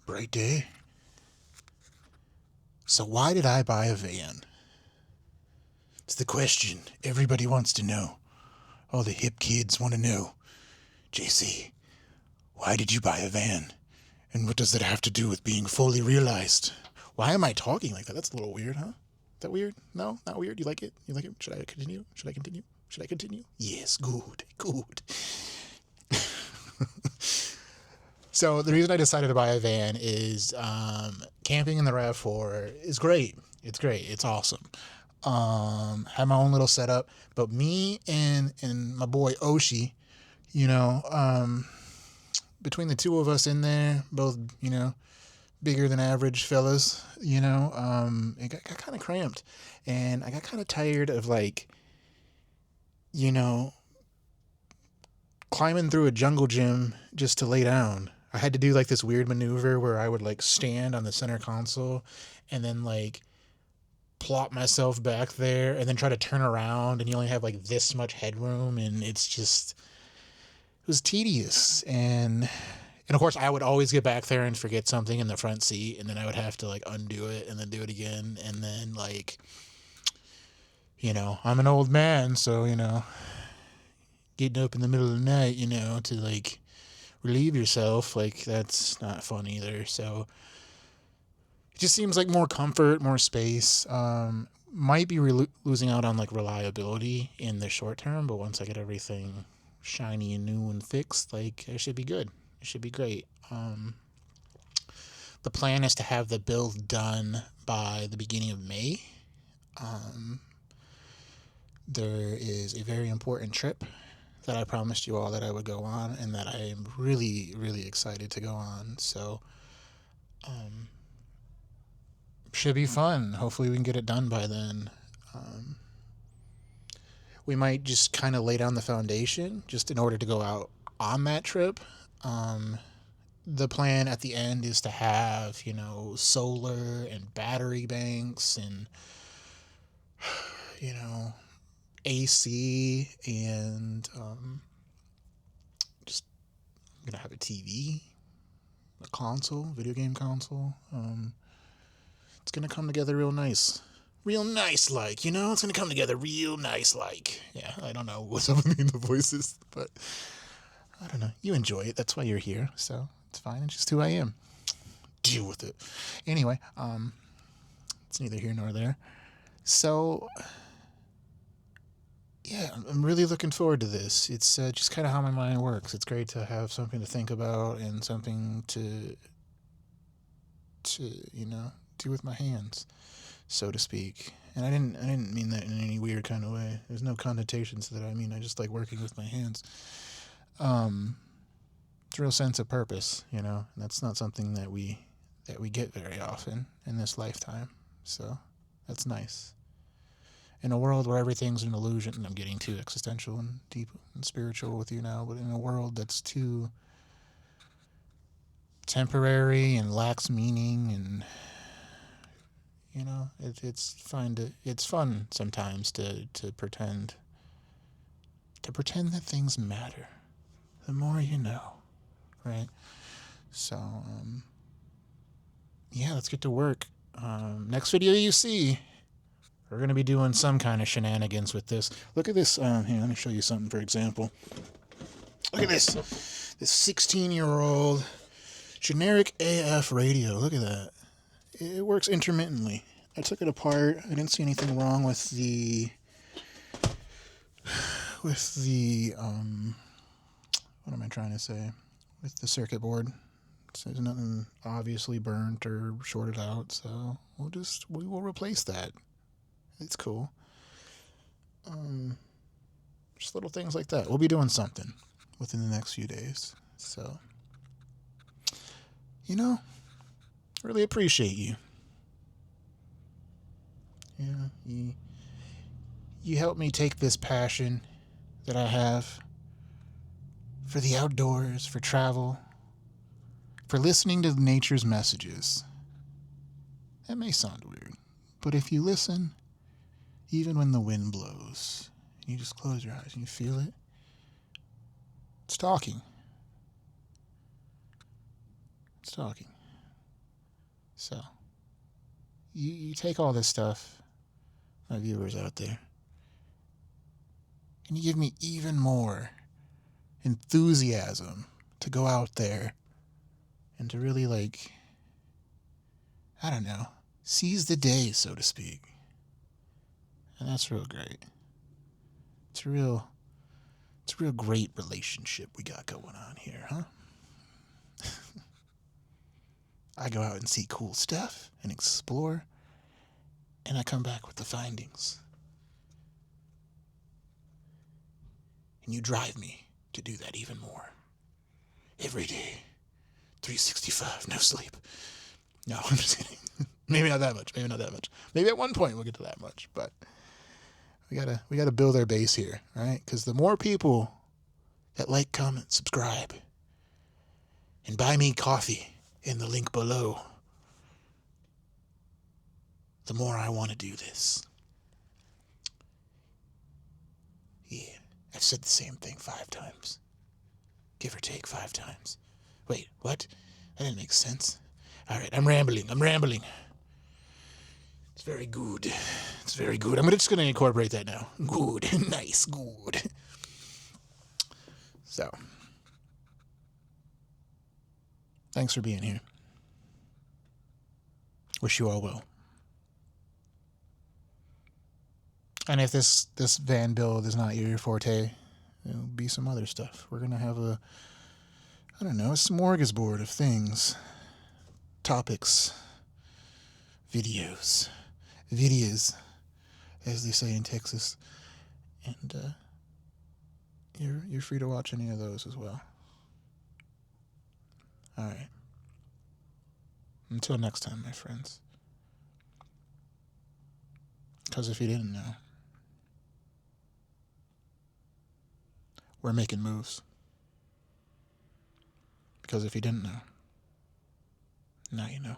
Bright day. So why did I buy a van? It's the question everybody wants to know. All the hip kids want to know. JC, why did you buy a van? And what does that have to do with being fully realized? Why am I talking like that? That's a little weird, huh? Is that weird? No, not weird. You like it? You like it? Should I continue? Should I continue? Should I continue? Yes, good, good. So the reason I decided to buy a van is camping in the RAV4 is great. It's great. It's awesome. Have my own little setup, but me and my boy Oshi, you know, between the two of us in there, both, bigger than average fellas, it got kind of cramped, and I got kind of tired of you know, climbing through a jungle gym just to lay down. I had to do this weird maneuver where I would stand on the center console and then plop myself back there and then try to turn around, and you only have this much headroom, and it was tedious. And of course I would always get back there and forget something in the front seat, and then I would have to undo it and then do it again. And then I'm an old man, so getting up in the middle of the night, to relieve yourself, that's not fun either. So it just seems like more comfort, more space. Might be losing out on reliability in the short term, but once I get everything shiny and new and fixed, it should be good. It should be great. The plan is to have the build done by the beginning of May. There is a very important trip that I promised you all that I would go on, and that I am really, really excited to go on. So, should be fun. Hopefully we can get it done by then. We might just kind of lay down the foundation just in order to go out on that trip. The plan at the end is to have, solar and battery banks and, AC, and just I'm gonna have a TV, a console, video game console. It's gonna come together real nice. Real nice, it's gonna come together real nice, Yeah, I don't know what's up with me in the voices, but I don't know. You enjoy it. That's why you're here, so it's fine. It's just who I am. Deal with it. Anyway, it's neither here nor there. So, yeah, I'm really looking forward to this. It's just kind of how my mind works. It's great to have something to think about and something to do with my hands, so to speak. And I didn't mean that in any weird kind of way. There's no connotations to that. I mean, I just like working with my hands. It's a real sense of purpose, and that's not something that we get very often in this lifetime. So that's nice. In a world where everything's an illusion, and I'm getting too existential and deep and spiritual with you now, but in a world that's too temporary and lacks meaning, and it's fun sometimes to pretend that things matter. The more you know, right? So yeah, let's get to work. Next video you see, we're going to be doing some kind of shenanigans with this. Look at this. Here, let me show you something, for example. Look at this. This 16-year-old generic AF radio. Look at that. It works intermittently. I took it apart. I didn't see anything wrong with the what am I trying to say? With the circuit board. So there's nothing obviously burnt or shorted out, so we will replace that. It's cool. Just little things like that. We'll be doing something within the next few days. So, really appreciate you. Yeah, you help me take this passion that I have for the outdoors, for travel, for listening to nature's messages. That may sound weird, but if you listen, even when the wind blows, you just close your eyes and you feel it, it's talking. It's talking. So you take all this stuff, my viewers out there, and you give me even more enthusiasm to go out there and to really, like, I don't know, seize the day, so to speak. And that's real great. It's a real great relationship we got going on here, huh? I go out and see cool stuff and explore, and I come back with the findings. And you drive me to do that even more. Every day. 365, no sleep. No, I'm just kidding. Maybe not that much. Maybe at one point we'll get to that much, but we gotta build our base here, right? Because the more people that like, comment, subscribe, and buy me coffee in the link below, the more I want to do this. Yeah, I've said the same thing 5 times. Give or take 5 times. Wait, what? That didn't make sense. Alright, I'm rambling. It's very good. I'm just going to incorporate that now. Good. Nice. Good. So, thanks for being here. Wish you all well. And if this van build is not your forte, it'll be some other stuff. We're going to have a smorgasbord of things. Topics. Videos, as they say in Texas. And you're free to watch any of those as well. All right. Until next time, my friends. Because if you didn't know, we're making moves. Because if you didn't know, now you know.